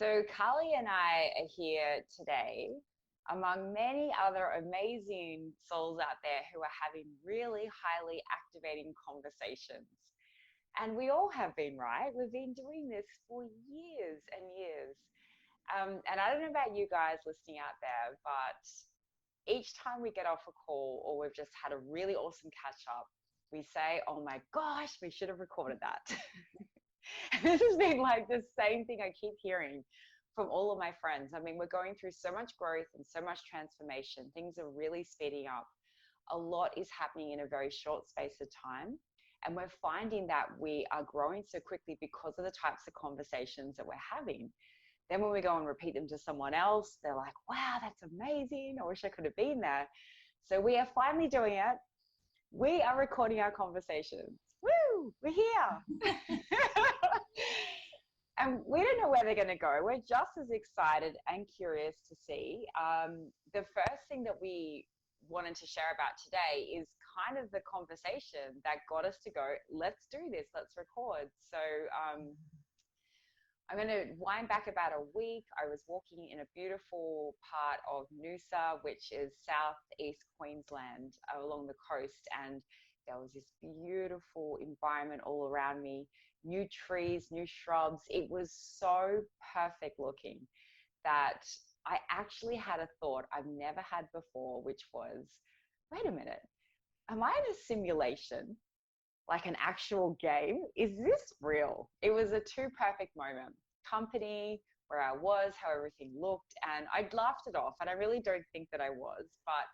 So Carlee and I are here today among many other amazing souls out there who are having really highly activating conversations. And we all have been, right? We've been doing this for years and years. And I don't know about you guys listening out there, but each time we get off a call or we've just had a really awesome catch up, we say, oh my gosh, we should have recorded that. This has been like the same thing I keep hearing from all of my friends. I mean, we're going through so much growth and so much transformation. Things are really speeding up. A lot is happening in a very short space of time. And we're finding that we are growing so quickly because of the types of conversations that we're having. Then when we go and repeat them to someone else, they're like, wow, that's amazing. I wish I could have been there. So we are finally doing it. We are recording our conversations. Woo, we're here. And we don't know where they're going to go. We're just as excited and curious to see. The first thing that we wanted to share about today is kind of the conversation that got us to go, let's do this, let's record. So I'm going to wind back about a week. I was walking in a beautiful part of Noosa, which is southeast Queensland, along the coast, and there was this beautiful environment all around me, new trees, new shrubs. It was so perfect looking that I actually had a thought I've never had before, which was, wait a minute, am I in a simulation? Like an actual game? Is this real? It was a too perfect moment. Company, where I was, how everything looked, and I laughed it off, and I really don't think that I was, but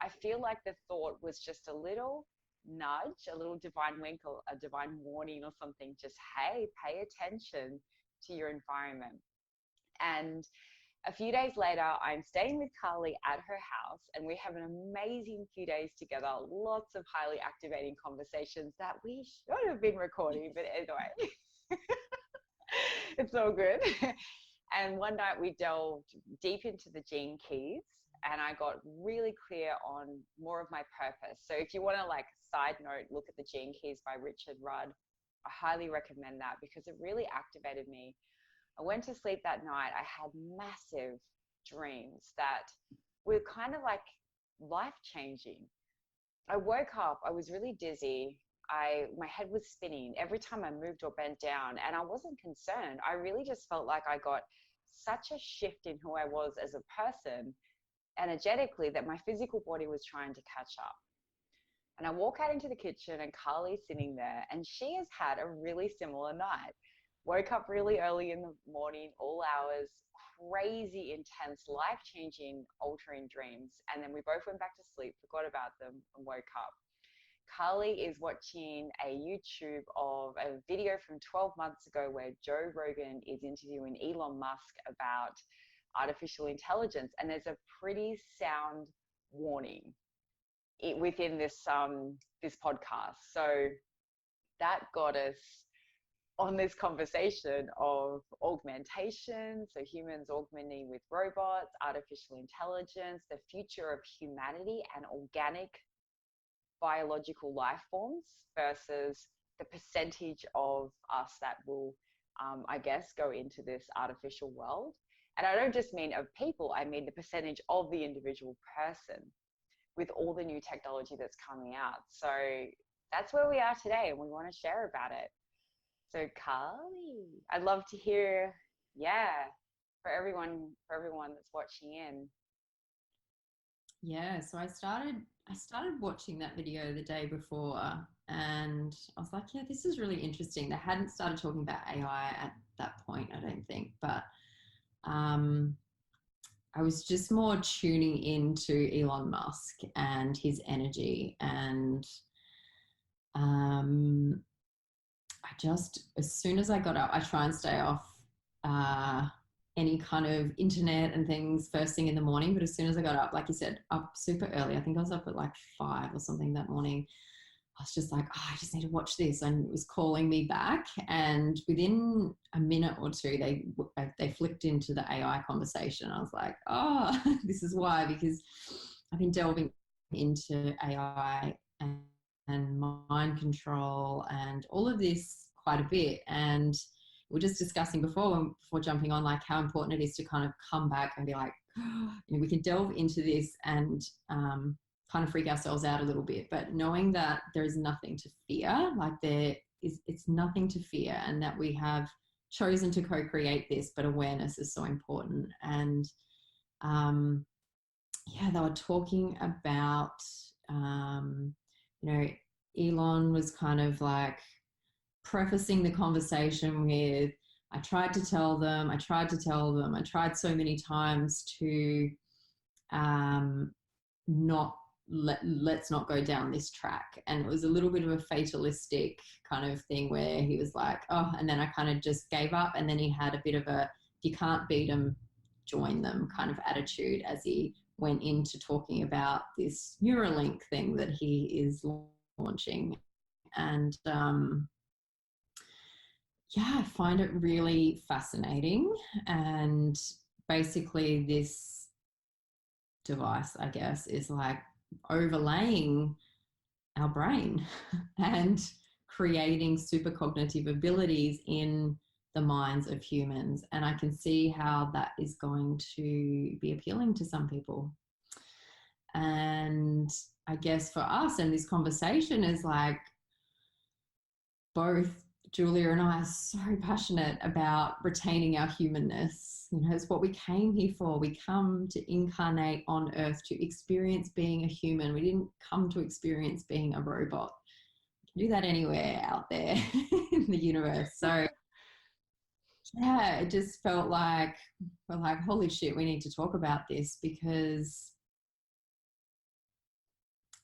I feel like the thought was just a little nudge, a little divine wink, or a divine warning or something, just, hey, pay attention to your environment. And a few days later, I'm staying with Carlee at her house, and we have an amazing few days together, lots of highly activating conversations that we should have been recording, but anyway, it's all good. And one night we delved deep into the gene keys, and I got really clear on more of my purpose. So if you want to, like, side note, look at the Gene Keys by Richard Rudd, I highly recommend that because it really activated me. I went to sleep that night. I had massive dreams that were kind of like life-changing. I woke up, I was really dizzy. My head was spinning every time I moved or bent down, and I wasn't concerned. I really just felt like I got such a shift in who I was as a person energetically that my physical body was trying to catch up. And I walk out into the kitchen and Carlee's sitting there, and she has had a really similar night. Woke up really early in the morning, all hours, crazy, intense, life-changing, altering dreams. And then we both went back to sleep, forgot about them, and woke up. Carlee is watching a YouTube of a video from 12 months ago where Joe Rogan is interviewing Elon Musk about artificial intelligence, and there's a pretty sound warning within this podcast. So that got us on this conversation of augmentation, so humans augmenting with robots, artificial intelligence, the future of humanity and organic biological life forms versus the percentage of us that will, I guess, go into this artificial world. And I don't just mean of people, I mean the percentage of the individual person with all the new technology that's coming out. So that's where we are today, and we want to share about it. So Carlee, I'd love to hear, for everyone that's watching in. Yeah, so I started watching that video the day before, and I was like, yeah, this is really interesting. They hadn't started talking about AI at that point, I don't think, but I was just more tuning into Elon Musk and his energy, and as soon as I got up, I try and stay off any kind of internet and things first thing in the morning. But as soon as I got up, like you said, up super early, I think I was up at like 5 or something that morning. I was just like, oh, I just need to watch this. And it was calling me back. And within a minute or two, they flicked into the AI conversation. I was like, oh, this is why, because I've been delving into AI and mind control and all of this quite a bit. And we're just discussing before jumping on, like how important it is to kind of come back and be like, we can delve into this and kind of freak ourselves out a little bit, but knowing that there is nothing to fear, like it's nothing to fear, and that we have chosen to co-create this, but awareness is so important. And they were talking about, Elon was kind of like prefacing the conversation with, I tried so many times to let's not go down this track. And it was a little bit of a fatalistic kind of thing where he was like, oh, and then I kind of just gave up. And then he had a bit of a, if you can't beat them, join them kind of attitude as he went into talking about this Neuralink thing that he is launching. And I find it really fascinating. And basically this device, I guess, is like overlaying our brain and creating supercognitive abilities in the minds of humans. And I can see how that is going to be appealing to some people. And I guess for us, and this conversation is like, both Julia and I are so passionate about retaining our humanness. It's what we came here for. We come to incarnate on earth to experience being a human. We didn't come to experience being a robot. You can do that anywhere out there in the universe. So it just felt like, we're like, holy shit, we need to talk about this, because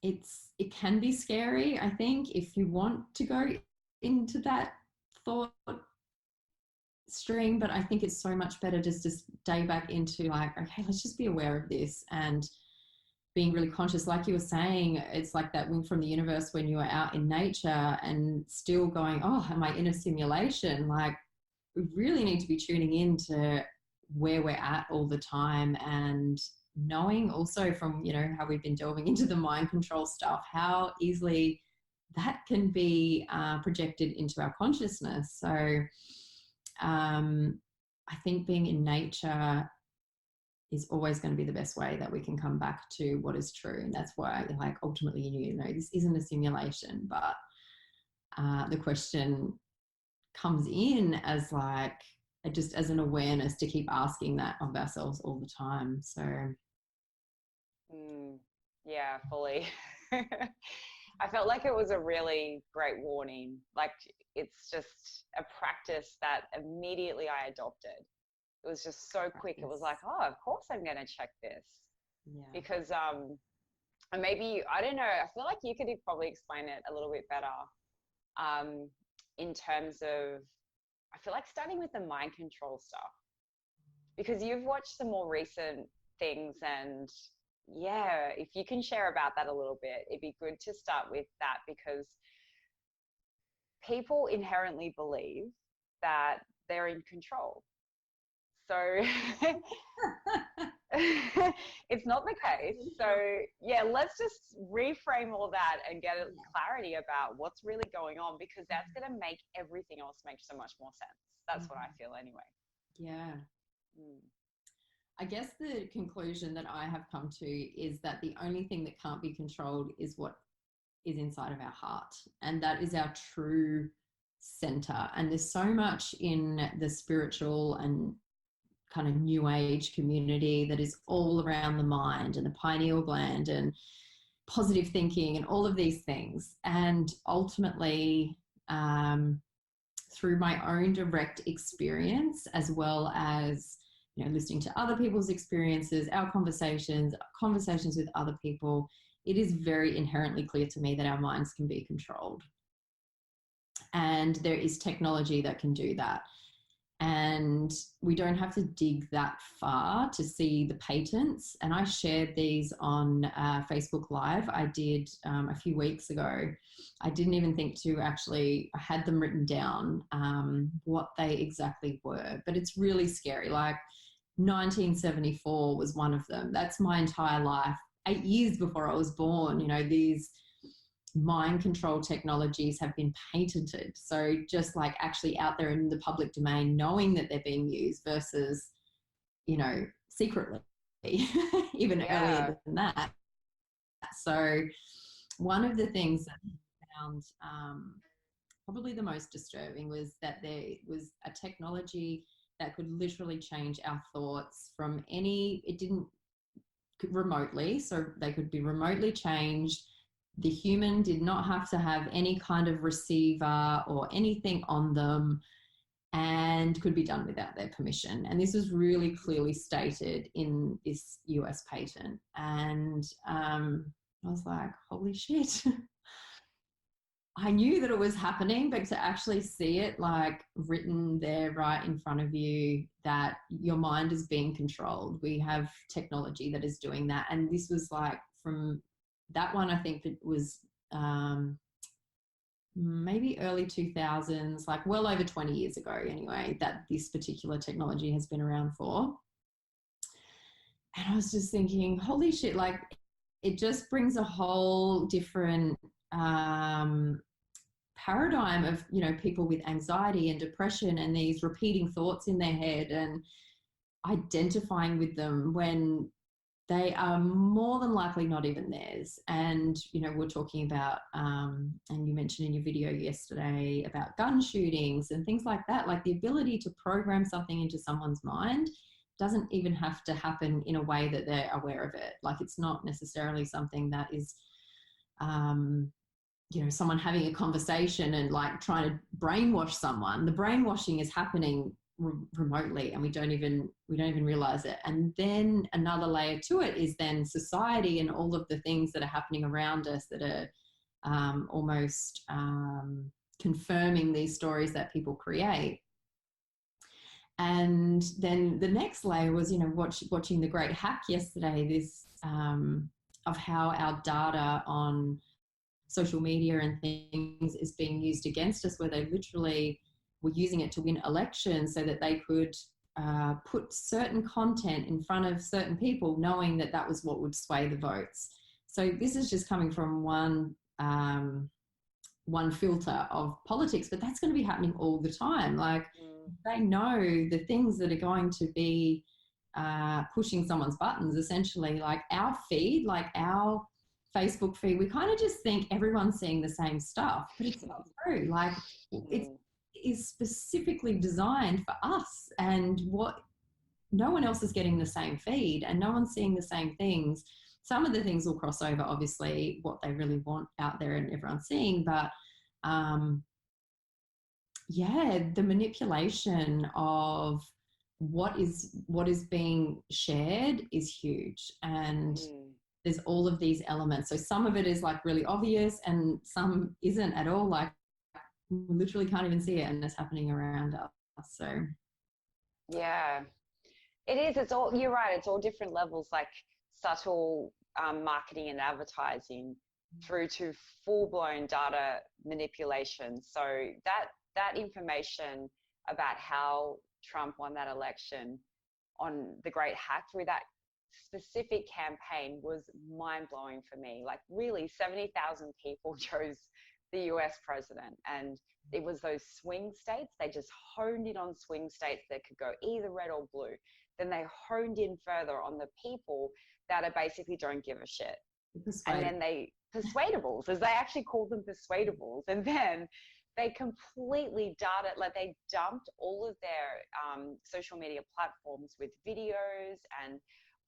it can be scary, I think, if you want to go into that thought stream. But I think it's so much better just to stay back into like, okay, let's just be aware of this and being really conscious. Like you were saying, it's like that wing from the universe when you are out in nature and still going, oh, am I in a simulation? Like, we really need to be tuning in to where we're at all the time, and knowing also from, how we've been delving into the mind control stuff, how easily that can be projected into our consciousness. So I think being in nature is always going to be the best way that we can come back to what is true. And that's why, like, ultimately, this isn't a simulation, but the question comes in as like, just as an awareness to keep asking that of ourselves all the time. So yeah, fully. I felt like it was a really great warning. Like, it's just a practice that immediately I adopted. It was just so quick. It was like, oh, of course I'm going to check this. Yeah. Because maybe, I don't know, I feel like you could probably explain it a little bit better in terms of, I feel like starting with the mind control stuff, because you've watched some more recent things, and yeah, if you can share about that a little bit, it'd be good to start with that, because people inherently believe that they're in control. So it's not the case. So yeah, let's just reframe all that and get clarity about what's really going on, because that's going to make everything else make so much more sense. That's what I feel anyway. Yeah. I guess the conclusion that I have come to is that the only thing that can't be controlled is what is inside of our heart. And that is our true center. And there's so much in the spiritual and kind of new age community that is all around the mind and the pineal gland and positive thinking and all of these things. And ultimately, through my own direct experience, as well as listening to other people's experiences, our conversations with other people, it is very inherently clear to me that our minds can be controlled. And there is technology that can do that. And we don't have to dig that far to see the patents. And I shared these on Facebook Live. I did a few weeks ago. I didn't even think to actually, I had them written down, what they exactly were. But it's really scary. Like 1974 was one of them. That's my entire life. 8 years before I was born, these mind control technologies have been patented. So just like actually out there in the public domain, knowing that they're being used versus, secretly, even Yeah. earlier than that. So one of the things that I found probably the most disturbing was that there was a technology that could literally change our thoughts from it didn't remotely, so they could be remotely changed. The human did not have to have any kind of receiver or anything on them, and could be done without their permission. And this was really clearly stated in this US patent. And I was like, holy shit. I knew that it was happening, but to actually see it like written there right in front of you, that your mind is being controlled. We have technology that is doing that. And this was like from that one, I think it was maybe early 2000s, like well over 20 years ago anyway, that this particular technology has been around for. And I was just thinking, holy shit, like it just brings a whole different paradigm of, people with anxiety and depression and these repeating thoughts in their head and identifying with them when they are more than likely not even theirs. And, we're talking about, and you mentioned in your video yesterday about gun shootings and things like that, like the ability to program something into someone's mind doesn't even have to happen in a way that they're aware of it. Like it's not necessarily something that is, someone having a conversation and like trying to brainwash someone. The brainwashing is happening remotely and we don't even realize it. And then another layer to it is then society and all of the things that are happening around us that are almost confirming these stories that people create. And then the next layer was, watching the great hack yesterday, this of how our data on social media and things is being used against us, where they literally were using it to win elections so that they could put certain content in front of certain people, knowing that that was what would sway the votes. So this is just coming from one filter of politics, but that's going to be happening all the time. Like they know the things that are going to be pushing someone's buttons, essentially. Like our feed, like our Facebook feed, we kind of just think everyone's seeing the same stuff, but it's not true. Like it is specifically designed for us, and what no one else is getting the same feed and no one's seeing the same things. Some of the things will cross over, obviously, what they really want out there and everyone's seeing, but the manipulation of what is being shared is huge. And there's all of these elements. So some of it is like really obvious and some isn't at all. Like we literally can't even see it and it's happening around us. So yeah, it is. It's all, you're right. It's all different levels, like subtle marketing and advertising through to full-blown data manipulation. So that information about how Trump won that election on the Great Hack through that specific campaign was mind-blowing for me. Like really 70,000 people chose the US president, and it was those swing states. They just honed in on swing states that could go either red or blue. Then they honed in further on the people that are basically don't give a shit. And then they persuadables, as they actually called them, persuadables. And then they completely they dumped all of their social media platforms with videos and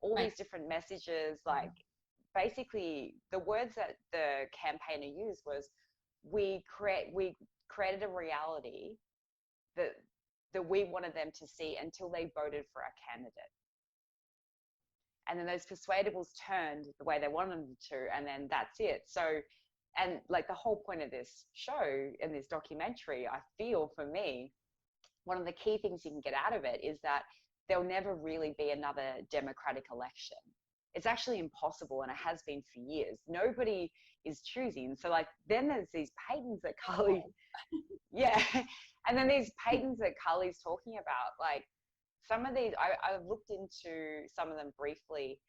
all these different messages. Like basically the words that the campaigner used was, we created a reality that we wanted them to see until they voted for our candidate. And then those persuadables turned the way they wanted them to, and then that's it. So, and like the whole point of this show and this documentary, I feel for me, one of the key things you can get out of it is that there'll never really be another democratic election. It's actually impossible, and it has been for years. Nobody is choosing. So like then there's these patents that Carlee, and then these patents that Carlee's talking about, like some of these, I've looked into some of them briefly,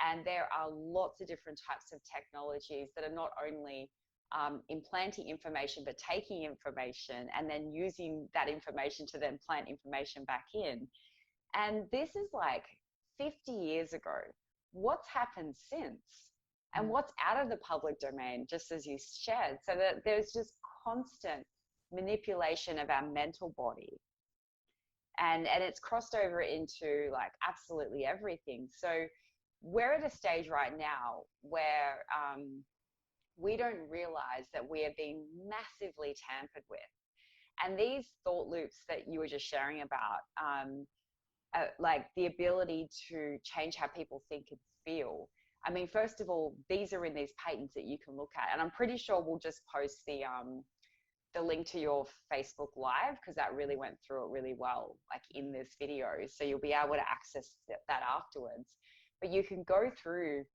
and there are lots of different types of technologies that are not only implanting information, but taking information and then using that information to then plant information back in. And this is like 50 years ago. What's happened since? And what's out of the public domain, just as you shared, so that there's just constant manipulation of our mental body. And it's crossed over into like absolutely everything. So we're at a stage right now where we don't realize that we are being massively tampered with. And these thought loops that you were just sharing about, like the ability to change how people think and feel. I mean, first of all, these are in these patents that you can look at. And I'm pretty sure we'll just post the link to your Facebook Live, because that really went through it really well, like in this video. So you'll be able to access that afterwards. But you can go through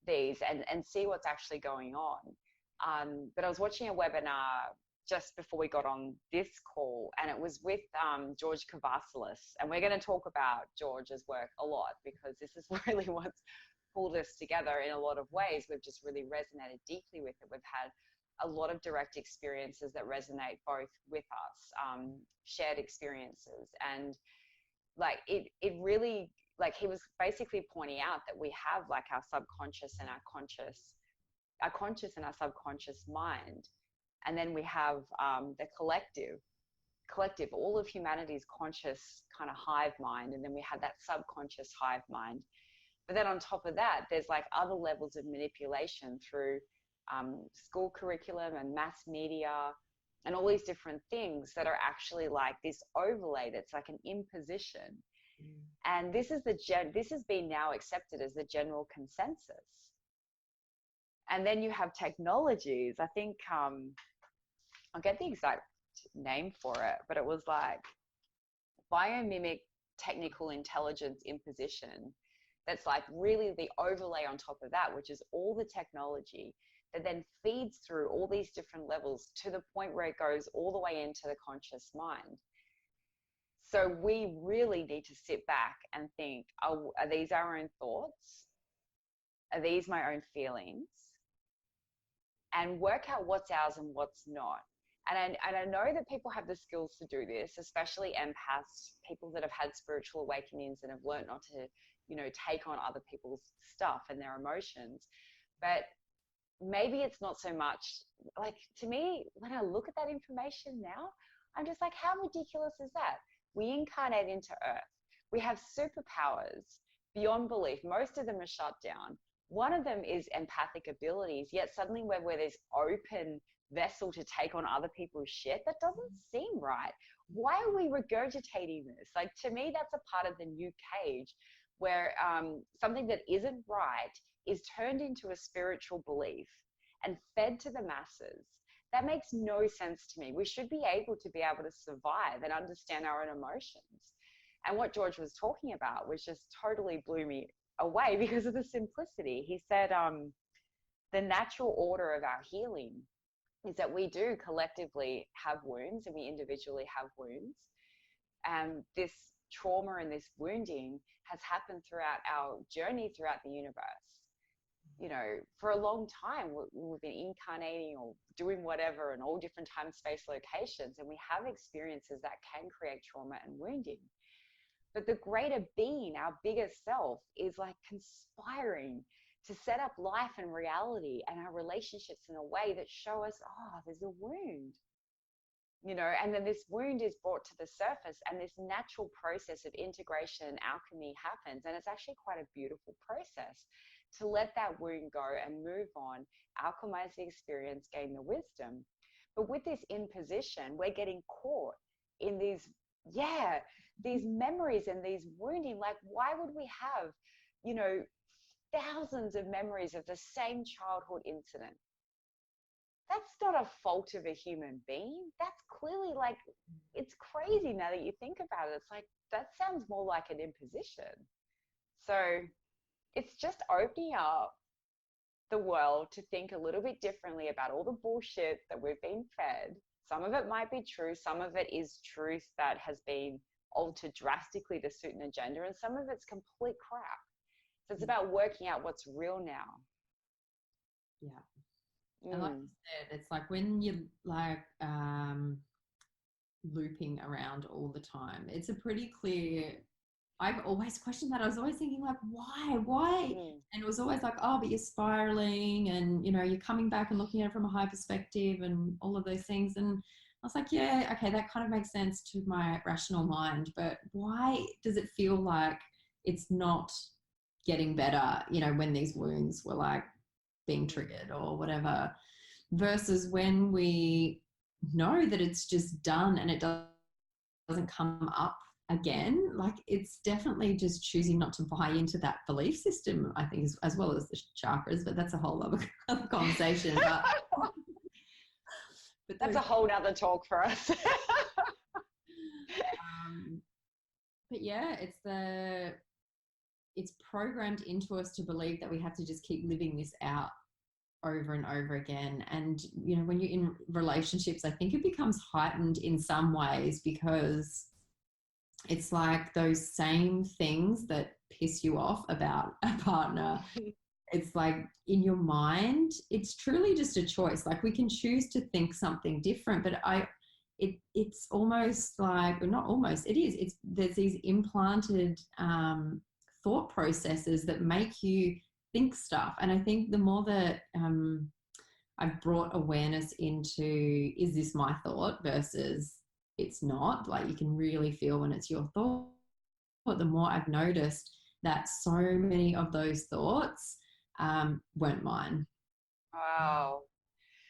these and see what's actually going on. But I was watching a webinar just before we got on this call, and it was with George Kavasilis. And we're going to talk about George's work a lot, because this is really what's pulled us together in a lot of ways. We've just really resonated deeply with it. We've had a lot of direct experiences that resonate both with us, shared experiences. And like it really, like he was basically pointing out that we have like our subconscious and our conscious and our subconscious mind. And then we have the collective, all of humanity's conscious kind of hive mind. And then we have that subconscious hive mind. But then on top of that, there's like other levels of manipulation through school curriculum and mass media and all these different things that are actually like this overlay that's like an imposition. And this has been now accepted as the general consensus. And then you have technologies. I think I'll get the exact name for it, but it was like biomimic technical intelligence imposition. That's like really the overlay on top of that, which is all the technology that then feeds through all these different levels to the point where it goes all the way into the conscious mind. So we really need to sit back and think, are these our own thoughts? Are these my own feelings? And work out what's ours and what's not. And I know that people have the skills to do this, especially empaths, people that have had spiritual awakenings and have learned not to, take on other people's stuff and their emotions. But maybe it's not so much, like, to me, when I look at that information now, I'm just like, how ridiculous is that? We incarnate into Earth. We have superpowers beyond belief. Most of them are shut down. One of them is empathic abilities, yet suddenly we're this open vessel to take on other people's shit. That doesn't seem right. Why are we regurgitating this? Like, to me, that's a part of the new cage where something that isn't right is turned into a spiritual belief and fed to the masses. That makes no sense to me. We should be able to survive and understand our own emotions. And what George was talking about was just totally blew me away because of the simplicity. He said the natural order of our healing is that we do collectively have wounds and we individually have wounds. This trauma and this wounding has happened throughout our journey throughout the universe. For a long time, we've been incarnating or doing whatever in all different time, space, locations, and we have experiences that can create trauma and wounding. But the greater being, our bigger self, is like conspiring to set up life and reality and our relationships in a way that show us, there's a wound, and then this wound is brought to the surface and this natural process of integration and alchemy happens. And it's actually quite a beautiful process to let that wound go and move on, alchemize the experience, gain the wisdom. But with this imposition, we're getting caught in these memories and these wounding. Like, why would we have, thousands of memories of the same childhood incident? That's not a fault of a human being. That's clearly like, it's crazy now that you think about it. It's like, that sounds more like an imposition. So it's just opening up the world to think a little bit differently about all the bullshit that we've been fed. Some of it might be true. Some of it is truth that has been altered drastically to suit an agenda. And some of it's complete crap. So it's about working out what's real now. And like you said, it's like when you're like looping around all the time, it's a pretty clear. I've always questioned that. I was always thinking like, why? And it was always like, oh, but you're spiraling and, you know, you're coming back and looking at it from a high perspective and all of those things. And I was like, yeah, okay, that kind of makes sense to my rational mind, but why does it feel like it's not getting better, you know, when these wounds were like being triggered or whatever, versus when we know that it's just done and it doesn't come up again. Like, it's definitely just choosing not to buy into that belief system, I think, as well as the chakras, but that's a whole other conversation. But that's a whole nother talk for us. But yeah, it's programmed into us to believe that we have to just keep living this out over and over again. And, you know, when you're in relationships, I think it becomes heightened in some ways because it's like those same things that piss you off about a partner. It's like in your mind, it's truly just a choice. Like, we can choose to think something different, but it's almost like, or not almost, it is, there's these implanted thought processes that make you think stuff. And I think the more that I've brought awareness into, is this my thought versus it's not, like you can really feel when it's your thought, the more I've noticed that so many of those thoughts weren't mine. Wow.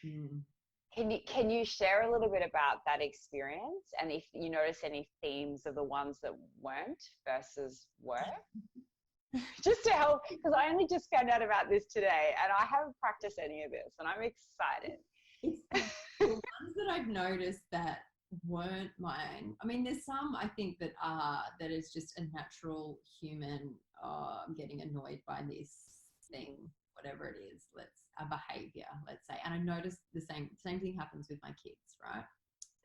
Can you share a little bit about that experience, and if you notice any themes of the ones that weren't versus were? Just to help, because I only just found out about this today and I haven't practiced any of this and I'm excited. It's the ones that I've noticed that weren't mine. I mean, there's some I think that is just a natural human, I'm getting annoyed by this thing, whatever it is, a behavior, let's say. And I noticed the same thing happens with my kids, right?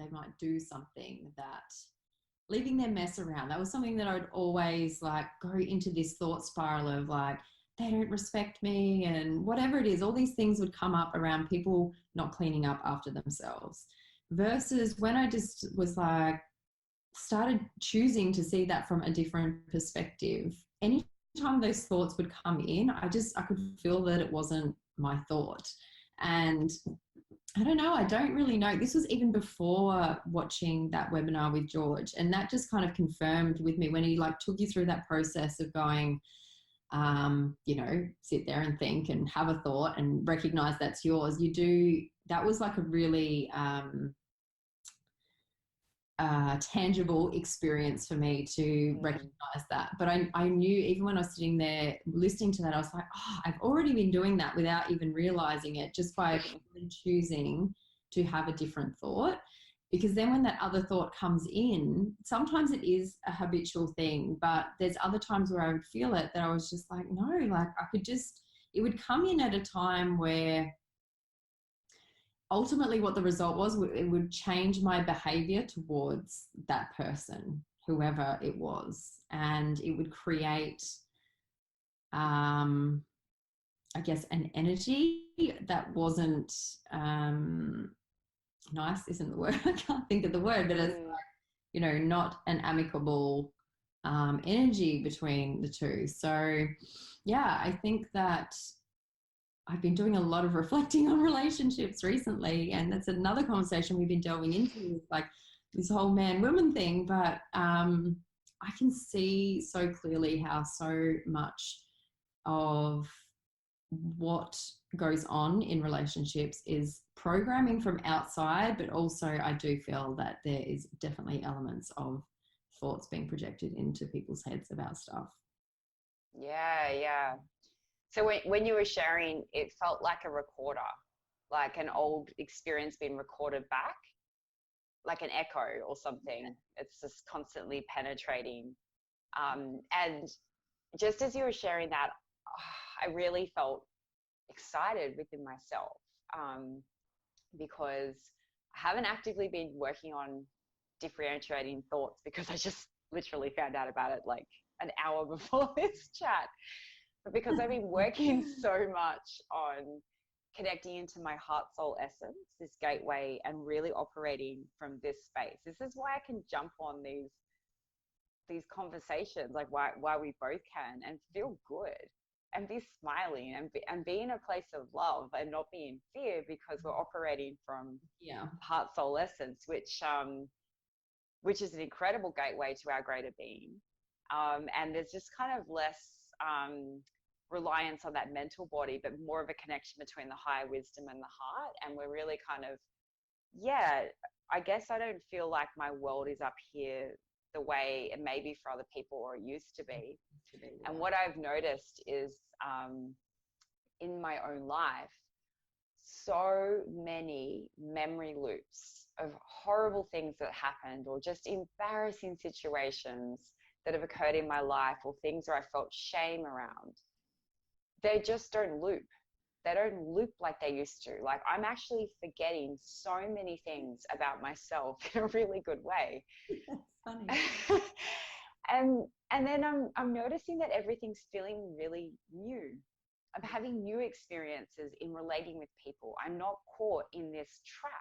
They might do something that, leaving their mess around, that was something that I would always like go into this thought spiral of like, they don't respect me and whatever it is, all these things would come up around people not cleaning up after themselves. Versus when I just was like, started choosing to see that from a different perspective, anytime those thoughts would come in, I could feel that it wasn't my thought. And I don't know, I don't really know. This was even before watching that webinar with George, and that just kind of confirmed with me when he like took you through that process of going, you know, sit there and think and have a thought and recognize that's yours. That was like a really tangible experience for me to recognize that. But I knew even when I was sitting there listening to that, I was like, oh, I've already been doing that without even realizing it, just by choosing to have a different thought. Because then when that other thought comes in, sometimes it is a habitual thing, but there's other times where I would feel it that I was just like, no, like it would come in at a time where ultimately what the result was, it would change my behavior towards that person, whoever it was. And it would create, I guess, an energy that wasn't, nice isn't the word. I can't think of the word, but it's like, you know, not an amicable energy between the two. So yeah, I think that I've been doing a lot of reflecting on relationships recently, and that's another conversation we've been delving into, like this whole man-woman thing. But I can see so clearly how so much of what goes on in relationships is programming from outside, but also I do feel that there is definitely elements of thoughts being projected into people's heads about stuff. Yeah. So when you were sharing, it felt like a recorder, like an old experience being recorded back, like an echo or something. It's just constantly penetrating. And just as you were sharing that, I really felt excited within myself, because I haven't actively been working on differentiating thoughts, because I just literally found out about it like an hour before this chat. But because I've been working so much on connecting into my heart soul essence, this gateway, and really operating from this space. This is why I can jump on these conversations, like why we both can, and feel good and be smiling and be in a place of love and not be in fear, because we're operating from heart soul essence, which is an incredible gateway to our greater being. And there's just kind of less reliance on that mental body, but more of a connection between the higher wisdom and the heart. And we're really kind of, I guess I don't feel like my world is up here the way it may be for other people, or it used to be. And what I've noticed is in my own life, so many memory loops of horrible things that happened, or just embarrassing situations that have occurred in my life, or things where I felt shame around. They just don't loop. They don't loop like they used to. Like, I'm actually forgetting so many things about myself in a really good way. Funny. and then I'm noticing that everything's feeling really new. I'm having new experiences in relating with people. I'm not caught in this trap.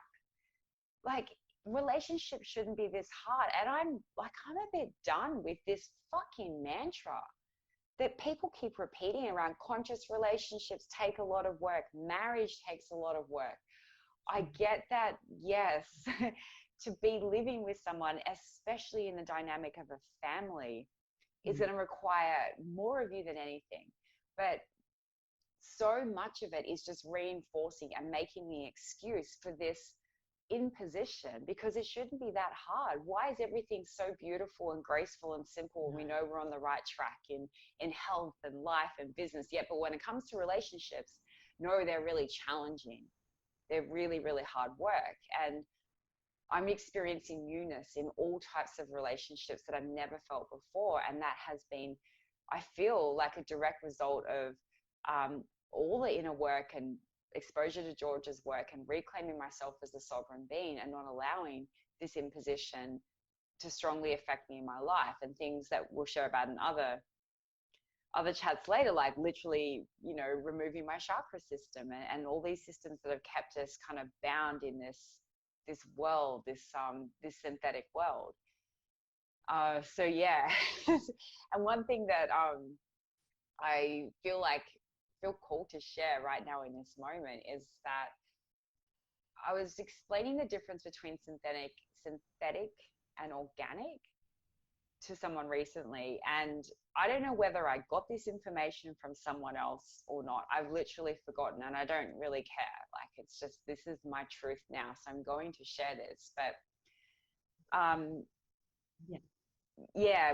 Like, relationships shouldn't be this hard. And I'm a bit done with this fucking mantra that people keep repeating around. Conscious relationships take a lot of work. Marriage takes a lot of work. I get that, yes. To be living with someone, especially in the dynamic of a family, is going to require more of you than anything. But so much of it is just reinforcing and making the excuse for this imposition, because it shouldn't be that hard. Why is everything so beautiful and graceful and simple? We know we're on the right track in health and life and business. Yeah, but when it comes to relationships, no, they're really challenging. They're really, really hard work. And I'm experiencing newness in all types of relationships that I've never felt before. And that has been, I feel like, a direct result of all the inner work and exposure to George's work, and reclaiming myself as a sovereign being, and not allowing this imposition to strongly affect me in my life. And things that we'll share about in other chats later, like literally, removing my chakra system and all these systems that have kept us kind of bound in this world, this synthetic world. So yeah. And one thing that I feel called to share right now in this moment is that I was explaining the difference between synthetic and organic to someone recently, and I don't know whether I got this information from someone else or not. I've literally forgotten, and I don't really care. Like, it's just, this is my truth now, so I'm going to share this. But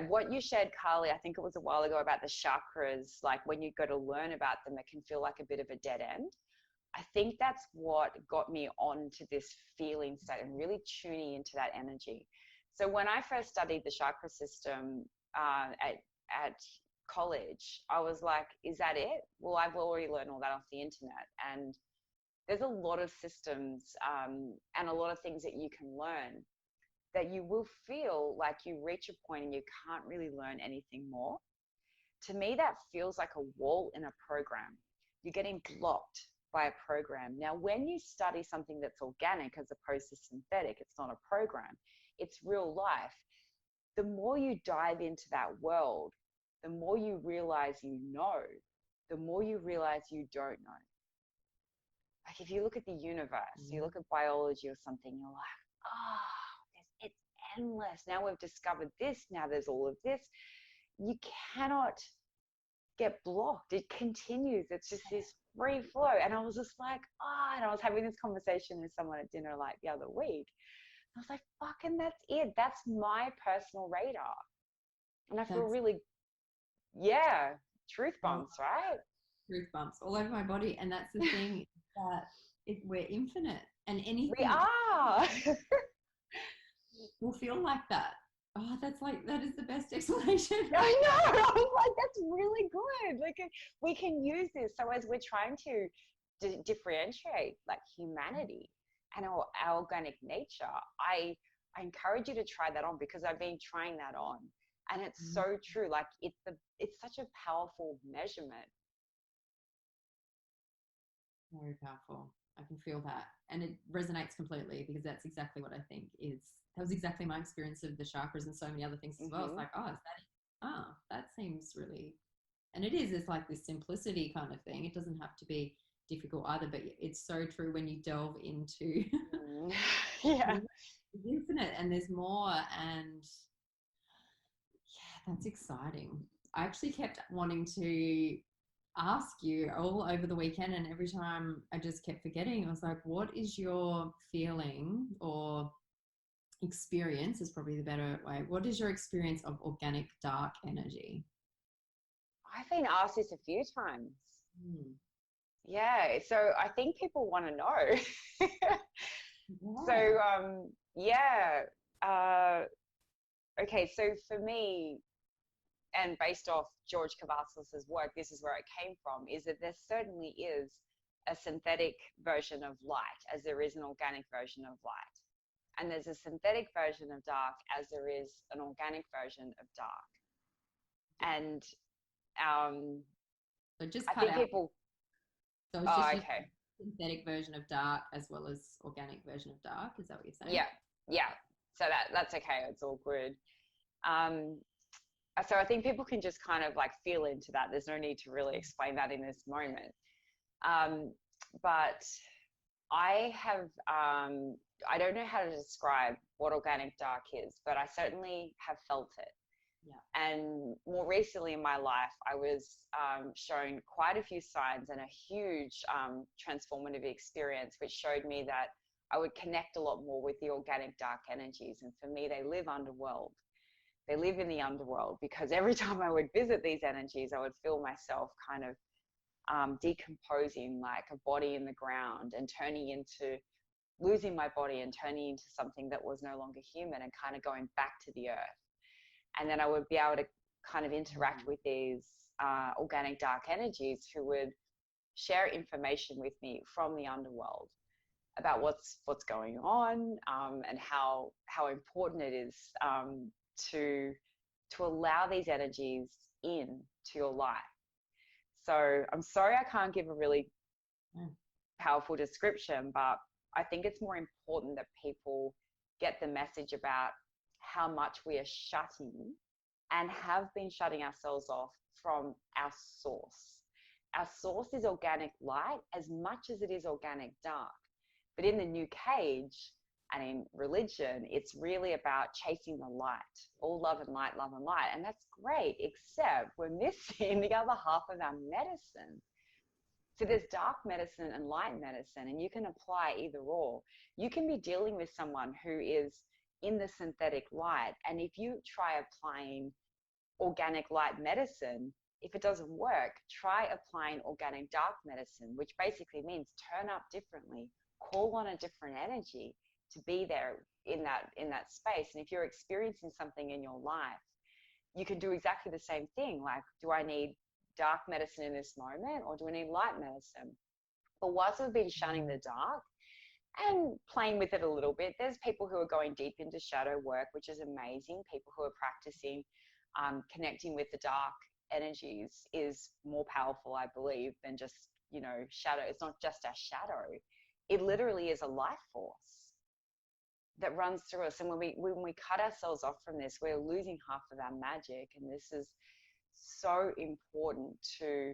what you shared, Carlee, I think it was a while ago, about the chakras, like when you go to learn about them, it can feel like a bit of a dead end. I think that's what got me onto this feeling state and really tuning into that energy. So when I first studied the chakra system at college, I was like, is that it? Well, I've already learned all that off the internet. And there's a lot of systems and a lot of things that you can learn that you will feel like you reach a point and you can't really learn anything more. To me, that feels like a wall in a program. You're getting blocked by a program. Now, when you study something that's organic as opposed to synthetic, it's not a program, it's real life. The more you dive into that world, the more you realize you know, the more you realize you don't know. Like, if you look at the universe, you look at biology or something, you're like, it's endless. Now we've discovered this. Now there's all of this. You cannot get blocked. It continues. It's just this free flow. And I was just like, and I was having this conversation with someone at dinner like the other week. I was like, fucking, that's it. That's my personal radar. And I feel really, truth bumps, right? Truth bumps all over my body. And that's the thing, that we're infinite, and anything we are. will feel like that. Oh, that is the best explanation. I know. I was like, that's really good. Like, we can use this. So as we're trying to differentiate like humanity and our organic nature, I encourage you to try that on, because I've been trying that on, and it's so true. Like, it's such a powerful measurement. Very powerful. I can feel that. And it resonates completely because that's exactly what I think that was exactly my experience of the chakras and so many other things as well. It's like, oh, is that, that seems really, and it's like this simplicity kind of thing. It doesn't have to be difficult either, but it's so true when you delve into Yeah. the infinite and there's more. And yeah, that's exciting. I actually kept wanting to ask you all over the weekend, and every time I just kept forgetting. I was like, what is your feeling or experience is probably the better way. What is your experience of organic dark energy? I've been asked this a few times. Hmm. Yeah, so I think people want to know. Yeah. So, yeah. Uh, okay, so for me, and based off George Cavasos's work, this is where it came from, is that there certainly is a synthetic version of light as there is an organic version of light. And there's a synthetic version of dark as there is an organic version of dark. And So just I cut think out. people, So it's oh, just your okay. synthetic version of dark as well as organic version of dark. Is that what you're saying? Yeah, yeah. So that's okay. It's all good. Um, so I think people can just kind of like feel into that. There's no need to really explain that in this moment. Um, but I have, I don't know how to describe what organic dark is, but I certainly have felt it. Yeah. And more recently in my life, I was shown quite a few signs and a huge transformative experience, which showed me that I would connect a lot more with the organic dark energies. And for me, they live underworld. They live in the underworld because every time I would visit these energies, I would feel myself kind of decomposing like a body in the ground and turning into losing my body and turning into something that was no longer human and kind of going back to the earth. And then I would be able to kind of interact with these organic dark energies who would share information with me from the underworld about what's going on and how important it is to allow these energies in to your life. So I'm sorry I can't give a really powerful description, but I think it's more important that people get the message about how much we are shutting and have been shutting ourselves off from our source. Our source is organic light as much as it is organic dark. But in the new cage and in religion, it's really about chasing the light. All love and light, love and light. And that's great, except we're missing the other half of our medicine. So there's dark medicine and light medicine, and you can apply either or. You can be dealing with someone who is in the synthetic light, and if you try applying organic light medicine, if it doesn't work, try applying organic dark medicine, which basically means turn up differently, call on a different energy to be there in that space. And if you're experiencing something in your life, you can do exactly the same thing. Like, do I need dark medicine in this moment or do I need light medicine? But whilst we've been shunning the dark and playing with it a little bit, there's people who are going deep into shadow work, which is amazing. People who are practicing connecting with the dark energies is more powerful, I believe, than just, shadow. It's not just a shadow. It literally is a life force that runs through us. And when we cut ourselves off from this, we're losing half of our magic. And this is so important to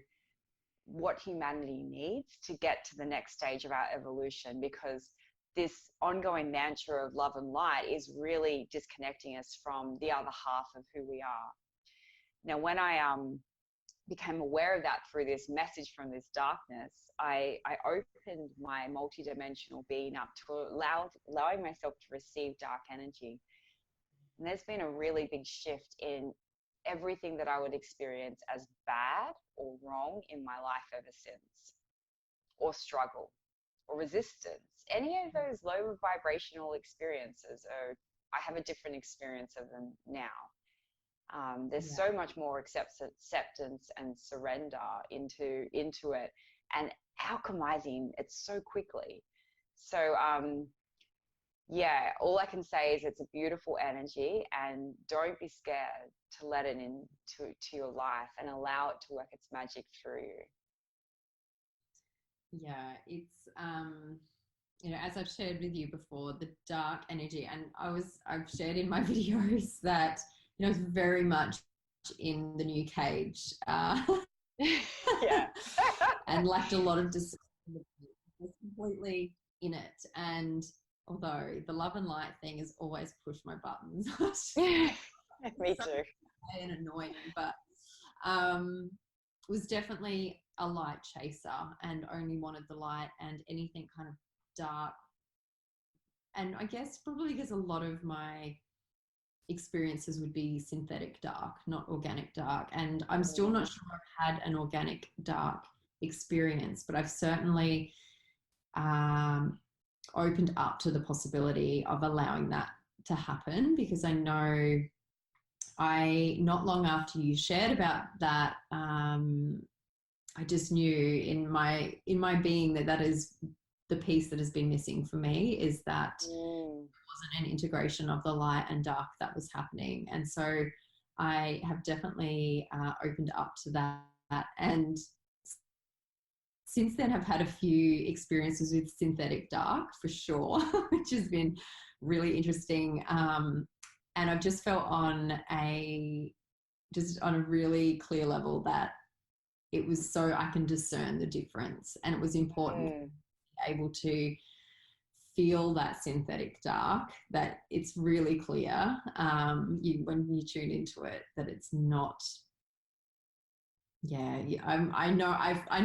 what humanity needs to get to the next stage of our evolution, because this ongoing mantra of love and light is really disconnecting us from the other half of who we are. Now, when I became aware of that through this message from this darkness, I opened my multidimensional being up to allowing myself to receive dark energy. And there's been a really big shift in everything that I would experience as bad or wrong in my life ever since, or struggle or resistance. Any of those low vibrational experiences, I have a different experience of them now. There's so much more acceptance and surrender into it, and alchemizing it so quickly. So all I can say is it's a beautiful energy, and don't be scared to let it into your life and allow it to work its magic through you. Yeah, it's as I've shared with you before, the dark energy, and I've shared in my videos that it's very much in the new cage, Yeah. and lacked a lot of discernment. Was completely in it, and although the love and light thing has always pushed my buttons, Me so too. and annoying, but was definitely a light chaser and only wanted the light, and anything kind of dark. And I guess probably because a lot of my experiences would be synthetic dark, not organic dark. And I'm still not sure I've had an organic dark experience, but I've certainly opened up to the possibility of allowing that to happen, because I know not long after you shared about that, I just knew in my being that is the piece that has been missing for me, is that there wasn't an integration of the light and dark that was happening. And so I have definitely opened up to that. And since then I've had a few experiences with synthetic dark for sure, which has been really interesting. And I've just felt on a really clear level that it was so I can discern the difference. And it was important to be able to feel that synthetic dark, that it's really clear when you tune into it, that it's not. I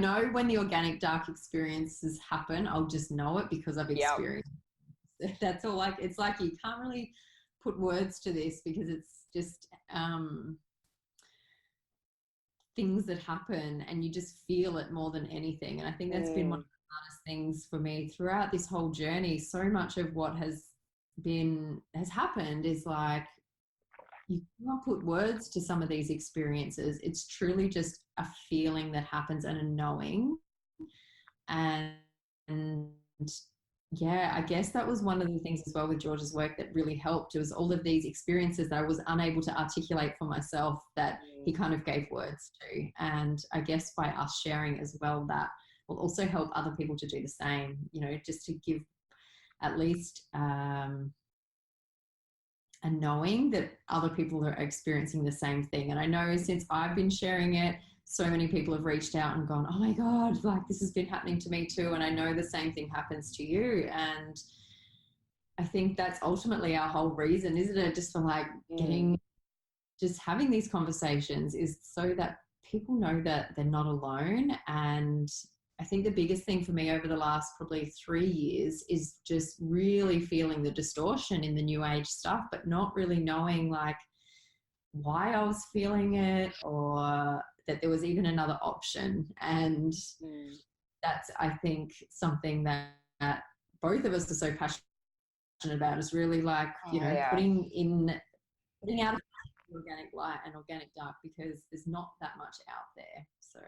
know when the organic dark experiences happen, I'll just know it because I've experienced it. That's all. Like, it's like you can't really put words to this, because it's just things that happen and you just feel it more than anything. And I think that's been one of the hardest things for me throughout this whole journey. So much of what has happened is like, you cannot put words to some of these experiences. It's truly just a feeling that happens and a knowing. And yeah, I guess that was one of the things as well with George's work that really helped. It was all of these experiences that I was unable to articulate for myself that he kind of gave words to. And I guess by us sharing as well, that will also help other people to do the same, just to give at least a knowing that other people are experiencing the same thing. And I know since I've been sharing it, so many people have reached out and gone, oh my God, like this has been happening to me too. And I know the same thing happens to you. And I think that's ultimately our whole reason, isn't it? Just for like just having these conversations, is so that people know that they're not alone. And I think the biggest thing for me over the last probably 3 years is just really feeling the distortion in the new age stuff, but not really knowing like why I was feeling it, or that there was even another option. And that's, I think, something that both of us are so passionate about, is really like, putting out organic light and organic dark, because there's not that much out there. So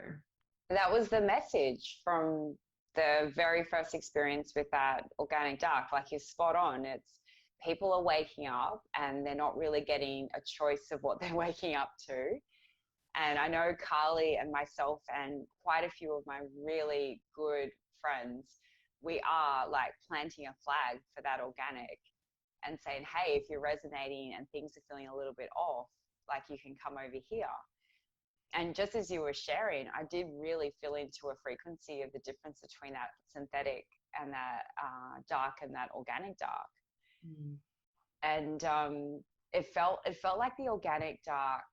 that was the message from the very first experience with that organic dark. Like, you're spot on. It's people are waking up and they're not really getting a choice of what they're waking up to. And I know Carlee and myself and quite a few of my really good friends, we are like planting a flag for that organic and saying, hey, if you're resonating and things are feeling a little bit off, like, you can come over here. And just as you were sharing, I did really feel into a frequency of the difference between that synthetic and that dark and that organic dark. And it felt like the organic dark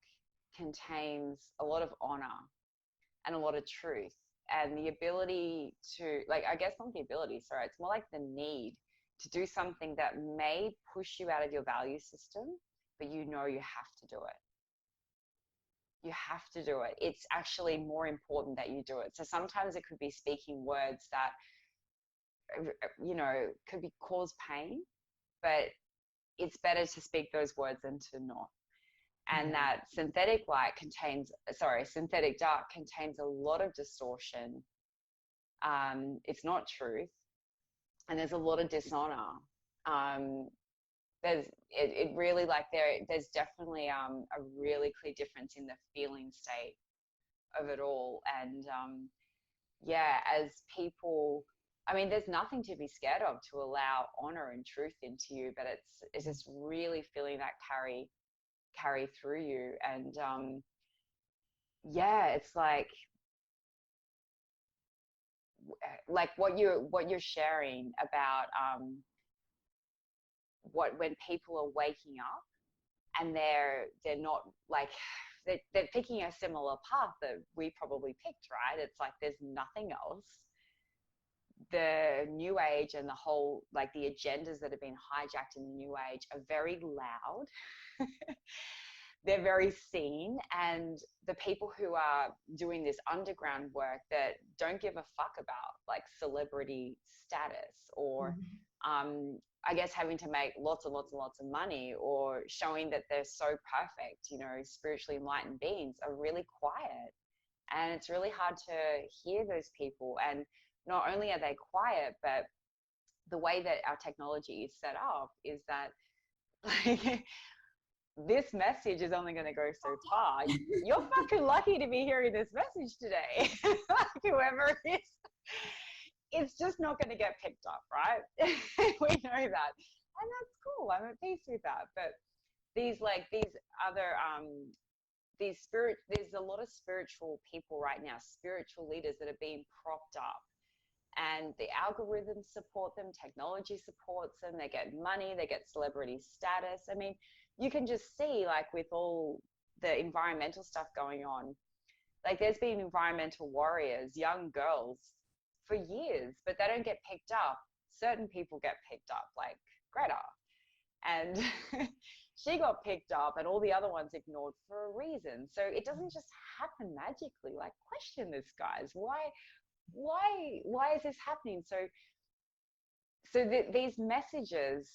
contains a lot of honor and a lot of truth, and the ability to, like, I guess not the ability, sorry, it's more like the need to do something that may push you out of your value system, but you have to do it. You have to do it. It's actually more important that you do it. So sometimes it could be speaking words that, could be cause pain, but it's better to speak those words than to not. And that synthetic dark contains a lot of distortion. It's not truth. And there's a lot of dishonor. There's definitely a really clear difference in the feeling state of it all. And yeah, as people, I mean, there's nothing to be scared of to allow honor and truth into you, but it's just really feeling that carry through you. And yeah, it's like what you're sharing about what when people are waking up and they're not like they're picking a similar path that we probably picked, right? It's like there's nothing else. The new age and the whole, like, the agendas that have been hijacked in the new age are very loud. They're very seen, and the people who are doing this underground work that don't give a fuck about like celebrity status or I guess having to make lots and lots and lots of money or showing that they're so perfect, you know, spiritually enlightened beings, are really quiet. And it's really hard to hear those people. And not only are they quiet, but the way that our technology is set up is that like this message is only going to go so far. You're fucking lucky to be hearing this message today. Like, whoever it is, it's just not going to get picked up, right? We know that. And that's cool. I'm at peace with that. But these other there's a lot of spiritual people right now, spiritual leaders that are being propped up, and the algorithms support them, technology supports them, they get money, they get celebrity status. I mean, you can just see, like, with all the environmental stuff going on, like there's been environmental warriors, young girls for years, but they don't get picked up. Certain people get picked up, like Greta, and she got picked up, and all the other ones ignored for a reason. So it doesn't just happen magically. Like, question this, guys. Why is this happening? These messages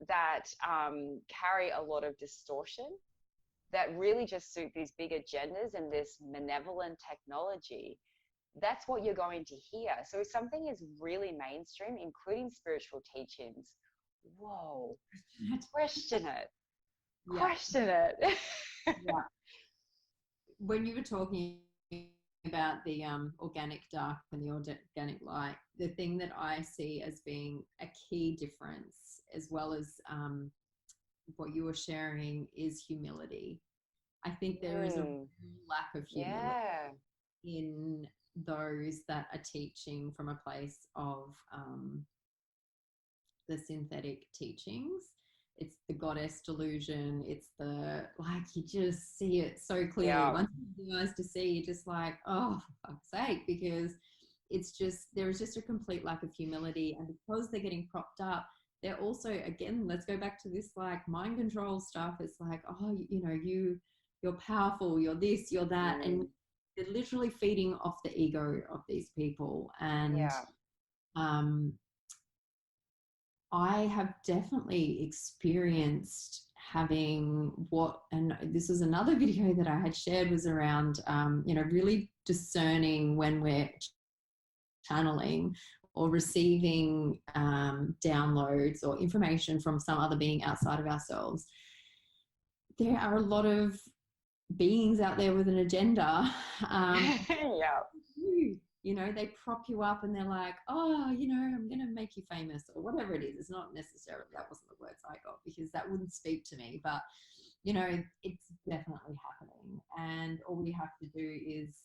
that carry a lot of distortion, that really just suit these big agendas and this malevolent technology, that's what you're going to hear. So if something is really mainstream, including spiritual teachings, whoa, question it. Yeah. Question it. Yeah. When you were talking about the organic dark and the organic light, the thing that I see as being a key difference, as well as what you were sharing, is humility. I think there is a lack of humility in those that are teaching from a place of the synthetic teachings. It's the goddess delusion. It's the, like, you just see it so clearly. Yeah. Once you realize to see, you're just like, oh, for fuck's sake, because it's just, there is just a complete lack of humility. And because they're getting propped up, they're also, again, let's go back to this, like, mind control stuff. It's like, oh, you know, you're powerful, you're this, you're that. And they're literally feeding off the ego of these people. And I have definitely experienced having and this is another video that I had shared, was around, you know, really discerning when we're channeling or receiving downloads or information from some other being outside of ourselves. There are a lot of beings out there with an agenda. You know, they prop you up and they're like, oh, you know, I'm going to make you famous, or whatever it is. It's not necessarily, that wasn't the words I got, because that wouldn't speak to me, but, you know, it's definitely happening. And all they have to do is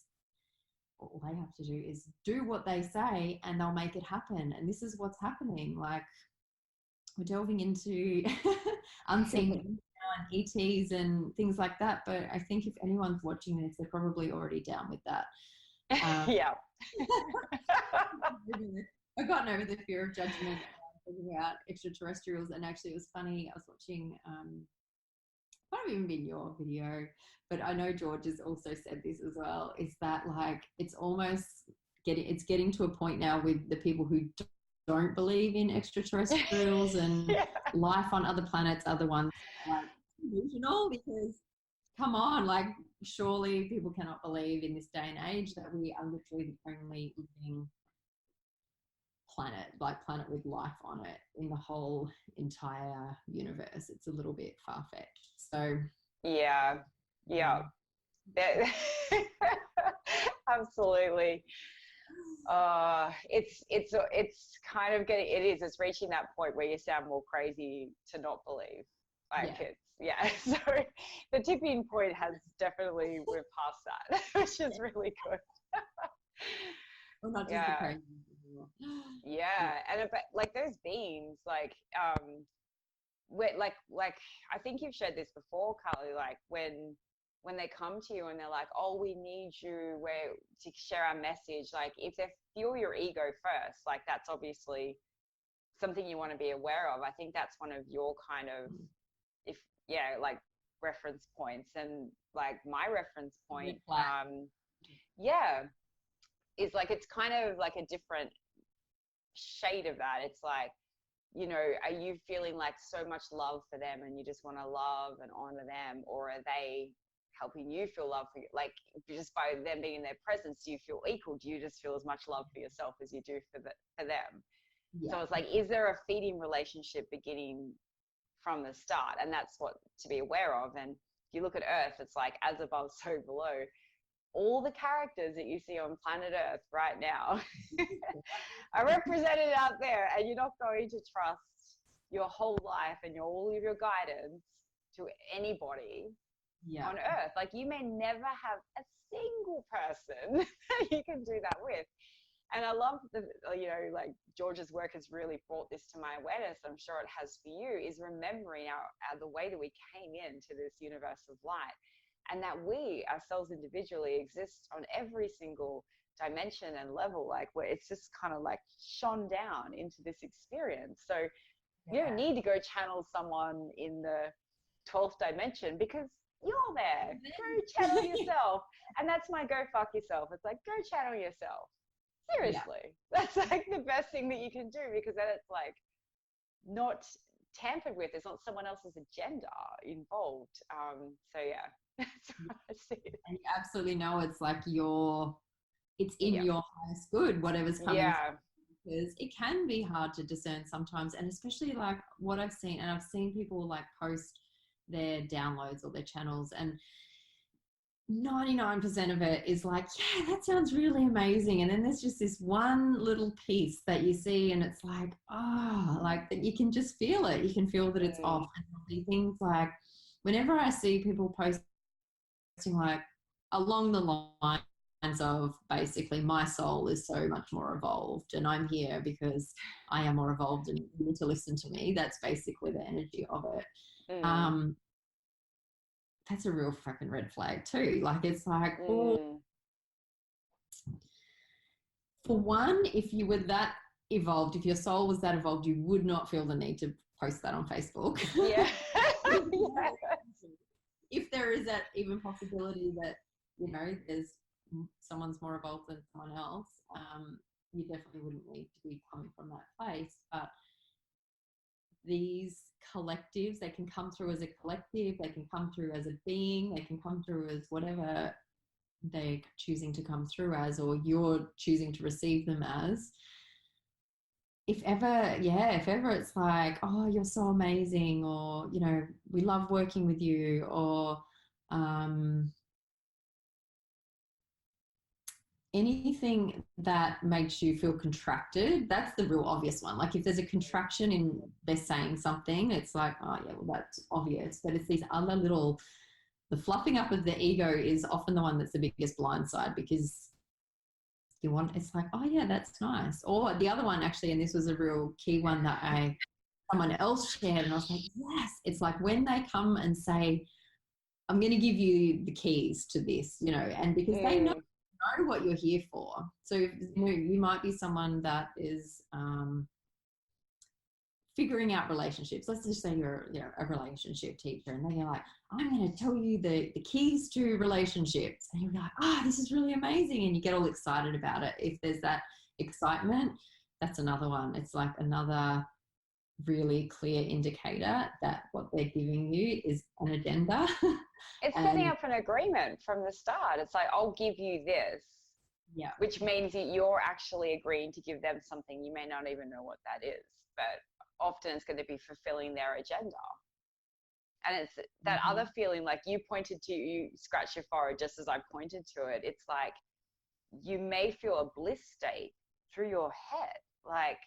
do what they say, and they'll make it happen. And this is what's happening. Like, we're delving into unseen ETs and things like that. But I think if anyone's watching this, they're probably already down with that. Yeah. I've gotten over the fear of judgment about extraterrestrials. And actually, it was funny, I was watching, might have even been your video, but I know George has also said this as well, is that, like, it's almost getting to a point now with the people who don't believe in extraterrestrials and life on other planets are the ones, like, delusional, because come on, like, surely people cannot believe in this day and age that we are literally the only living planet with life on it in the whole entire universe. It's a little bit far-fetched. So yeah. Absolutely. It's kind of getting, it's reaching that point where you sound more crazy to not believe. Like so the tipping point has definitely, we're past that, which is really good. Well, not just the crazy. And like those beings, like like I think you've shared this before, Carlee, like when they come to you and they're like, oh, we need you to share our message, like if they fuel your ego first, like that's obviously something you want to be aware of. I think that's one of your kind of, like reference points. And like my reference point, is like, it's kind of like a different shade of that. It's like, are you feeling like so much love for them and you just want to love and honor them, or are they helping you feel love for you? Like, just by them being in their presence, do you feel equal? Do you just feel as much love for yourself as you do for them? So it's like, is there a feeding relationship beginning from the start? And that's what to be aware of. And if you look at Earth, it's like as above, so below. All the characters that you see on planet Earth right now are represented out there, and you're not going to trust your whole life and all of your guidance to anybody on Earth. Like, you may never have a single person that you can do that with. And I love like George's work has really brought this to my awareness. I'm sure it has for you, is remembering the way that we came into this universe of light, and that we ourselves individually exist on every single dimension and level, like where it's just kind of like shone down into this experience. So you don't need to go channel someone in the 12th dimension, because you're there. Go channel yourself. And that's my go fuck yourself. It's like, go channel yourself. Seriously. That's like the best thing that you can do, because then it's like not tampered with. There's not someone else's agenda involved. So yeah, that's what I see. And you absolutely know it's like it's in your highest good, whatever's coming. Because it can be hard to discern sometimes, and especially like what I've seen, and I've seen people like post their downloads or their channels, and 99% of it is like, yeah, that sounds really amazing. And then there's just this one little piece that you see, and it's like, like that you can just feel it. You can feel that it's off. And things like, whenever I see people posting like along the lines of basically, my soul is so much more evolved and I'm here because I am more evolved and you need to listen to me. That's basically the energy of it. That's a real fucking red flag too. Like, it's like, for one, if you were that evolved, if your soul was that evolved, you would not feel the need to post that on Facebook. If there is that even possibility that, there's someone's more evolved than someone else, you definitely wouldn't need to be coming from that place. But these collectives, they can come through as a collective, they can come through as a being, they can come through as whatever they're choosing to come through as, or you're choosing to receive them as. If ever it's like, oh, you're so amazing, or, we love working with you, or anything that makes you feel contracted, that's the real obvious one. Like, if there's a contraction in they're saying something, it's like, oh yeah, well, that's obvious. But it's these other little, the fluffing up of the ego is often the one that's the biggest blind side, because it's like, oh yeah, that's nice. Or the other one actually, and this was a real key one that someone else shared, and I was like, yes, it's like when they come and say, I'm going to give you the keys to this, and because they know what you're here for. So you might be someone that is figuring out relationships. Let's just say you're a relationship teacher, and then you're like, I'm going to tell you the keys to relationships, and you're like, this is really amazing, and you get all excited about it. If there's that excitement, that's another one. It's like another really clear indicator that what they're giving you is an agenda. It's setting up an agreement from the start. It's like, I'll give you this, which means that you're actually agreeing to give them something. You may not even know what that is, but often it's going to be fulfilling their agenda. And it's that other feeling, like you scratch your forehead just as I pointed to it. It's like, you may feel a bliss state through your head, like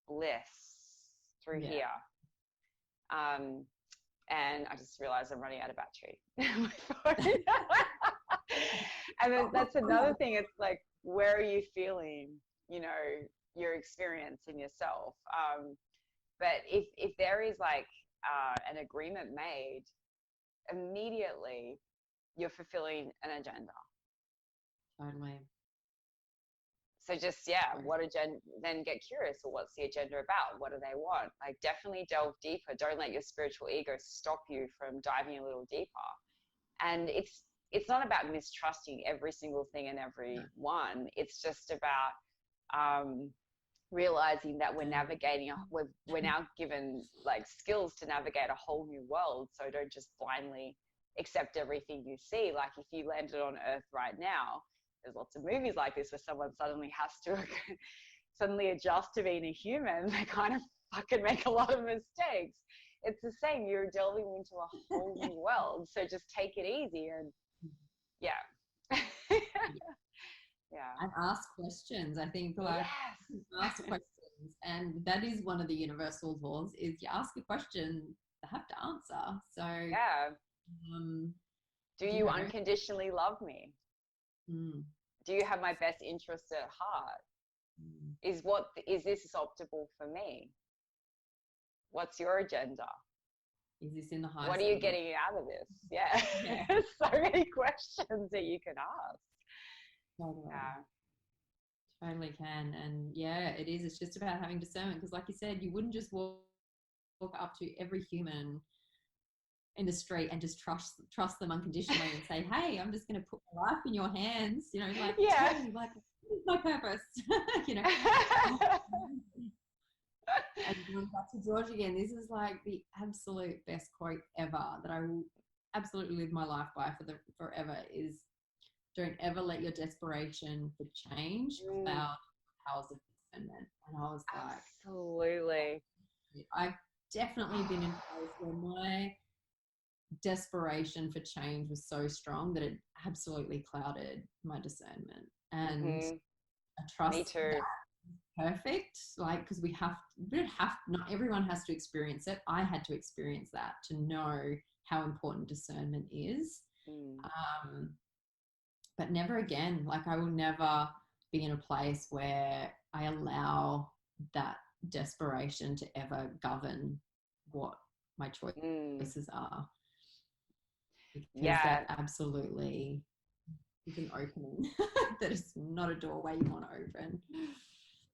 bliss through here. And I just realized I'm running out of battery on my phone. And then that's another thing. It's like, where are you feeling, your experience in yourself? But if there is like an agreement made, immediately you're fulfilling an agenda. Totally. So just, what agenda, then get curious. Well, what's the agenda about? What do they want? Like, definitely delve deeper. Don't let your spiritual ego stop you from diving a little deeper. And it's not about mistrusting every single thing and everyone. It's just about realizing that we're navigating, we're now given like skills to navigate a whole new world. So don't just blindly accept everything you see. Like, if you landed on Earth right now, there's lots of movies like this where someone suddenly has to suddenly adjust to being a human. They kind of fucking make a lot of mistakes. It's the same. You're delving into a whole new world. So just take it easy and And ask questions. I think ask questions. And that is one of the universal laws, is you ask a question, they have to answer. So do you unconditionally love me? Do you have my best interest at heart? Is this optimal for me? What's your agenda? Is this in the highest? What are you getting out of this? Yeah. So many questions that you can ask. Totally. Totally can. And it is. It's just about having discernment, because like you said, you wouldn't just walk up to every human in the street and just trust them unconditionally and say, hey, I'm just going to put my life in your hands, like, hey, like, what is my purpose? And going back to George again, this is like the absolute best quote ever that I will absolutely live my life by forever, is don't ever let your desperation for change cloud powers of discernment. And I was like, absolutely. I've definitely been in a place where my desperation for change was so strong that it absolutely clouded my discernment. And I trust Me too. That perfect, like, because not everyone has to experience it. I had to experience that to know how important discernment is. But never again. Like, I will never be in a place where I allow that desperation to ever govern what my choices are. Because that absolutely is an opening that is not a doorway you want to open.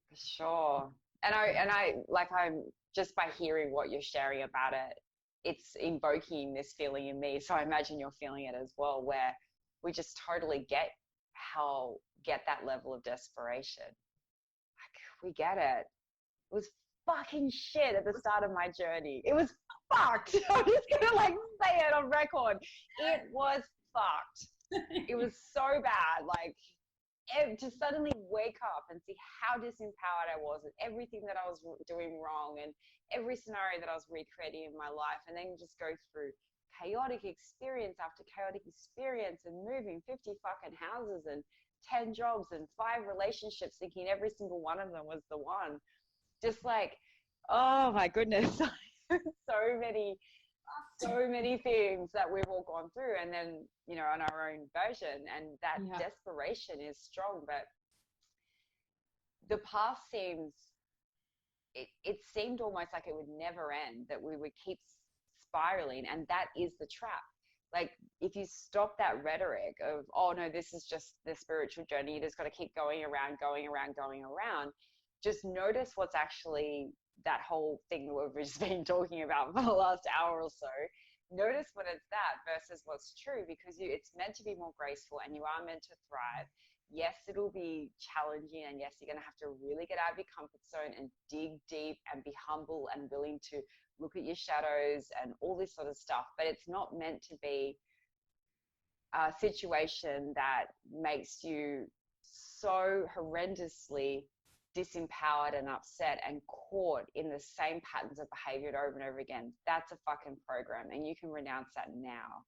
For sure. And I'm just by hearing what you're sharing about it, it's invoking this feeling in me. So I imagine you're feeling it as well, where we just totally get that level of desperation. Like, we get it. It was fucking shit at the start of my journey. It was fucked. I'm just gonna say it on record. It was fucked. It was so bad. Like, to suddenly wake up and see how disempowered I was and everything that I was doing wrong and every scenario that I was recreating in my life, and then just go through chaotic experience after chaotic experience and moving 50 fucking houses and 10 jobs and 5 relationships, thinking every single one of them was the one. Just like, oh my goodness. so many things that we've all gone through, and then on our own version, and that desperation is strong. But the path seemed almost like it would never end, that we would keep spiraling, and that is the trap. Like, if you stop that rhetoric of, oh no, this is just the spiritual journey, you just got to keep going around, just notice what's actually that whole thing that we've just been talking about for the last hour or so. Notice when it's that versus what's true, because it's meant to be more graceful and you are meant to thrive. Yes, it'll be challenging, and yes, you're going to have to really get out of your comfort zone and dig deep and be humble and willing to look at your shadows and all this sort of stuff. But it's not meant to be a situation that makes you so horrendously disempowered and upset and caught in the same patterns of behavior over and over again. That's a fucking program, and you can renounce that now.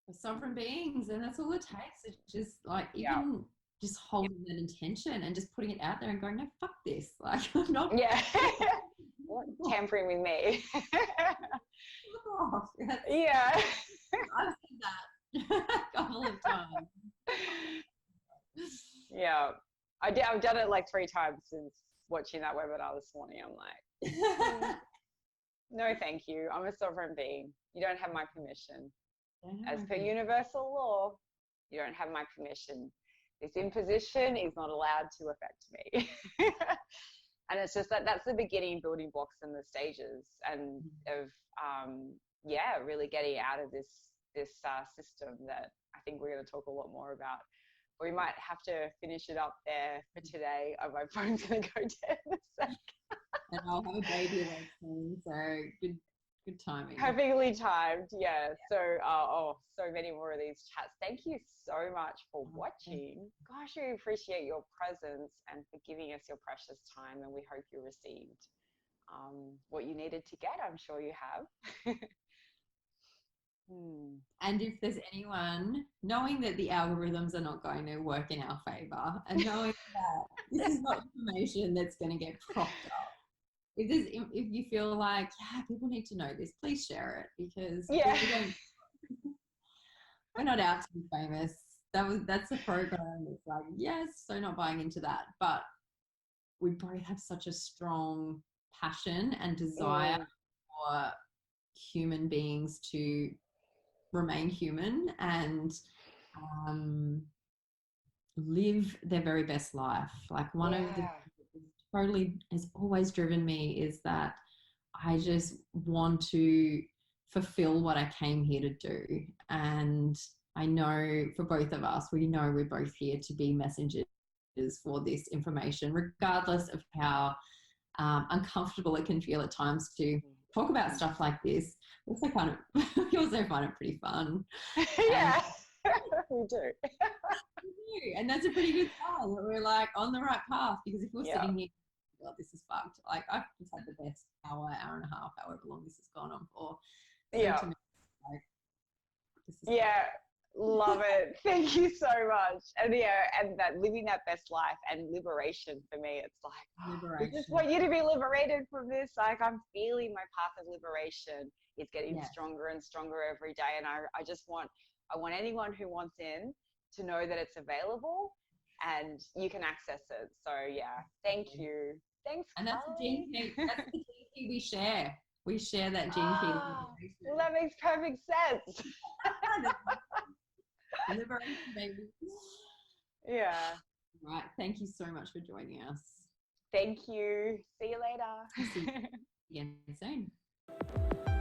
We're sovereign beings, and that's all it takes. It's just like Yeah. even just holding that intention and just putting it out there and going, no, fuck this. Like I'm not Yeah. Tampering with me. off. Yeah. I've said that a couple of times. Yeah. I've done it like 3 times since watching that webinar this morning. I'm like, no, thank you. I'm a sovereign being. You don't have my permission. As per universal law, you don't have my permission. This imposition is not allowed to affect me. And it's just that's the beginning building blocks and the stages and of really getting out of this system that I think we're going to talk a lot more about. We might have to finish it up there for today. My phone's going to go dead in a sec. And I'll have a baby like soon, so good timing. Perfectly timed, yeah. So, so many more of these chats. Thank you so much for watching. Gosh, we appreciate your presence and for giving us your precious time. And we hope you received what you needed to get. I'm sure you have. And if there's anyone, knowing that the algorithms are not going to work in our favor, and knowing that this is not information that's going to get propped up. If you feel like, yeah, people need to know this, please share it, because we're not out to be famous. That's a program. It's like, yes, so not buying into that. But we both have such a strong passion and desire for human beings to remain human and live their very best life. Like one of the totally has always driven me is that I just want to fulfill what I came here to do. And I know for both of us, we know we're both here to be messengers for this information, regardless of how uncomfortable it can feel at times to talk about stuff like this. Also we also find it pretty fun. Yeah. We do. And that's a pretty good sign that we're like on the right path, because if we're sitting here, God, this is fucked. Like I've just had the best hour and a half, however long this has gone on for. So to me, like, this is love it. Thank you so much. And and that living that best life and liberation for me, it's like, I just want you to be liberated from this. Like I'm feeling my path of liberation is getting stronger and stronger every day. And I want anyone who wants in to know that it's available and you can access it. So thank you. Thanks. And that's the gene key. That's the gene key we share. We share that gene key. Well, that makes perfect sense. Liberation, baby. Yeah. Right. Thank you so much for joining us. Thank you. See you later. See you again soon.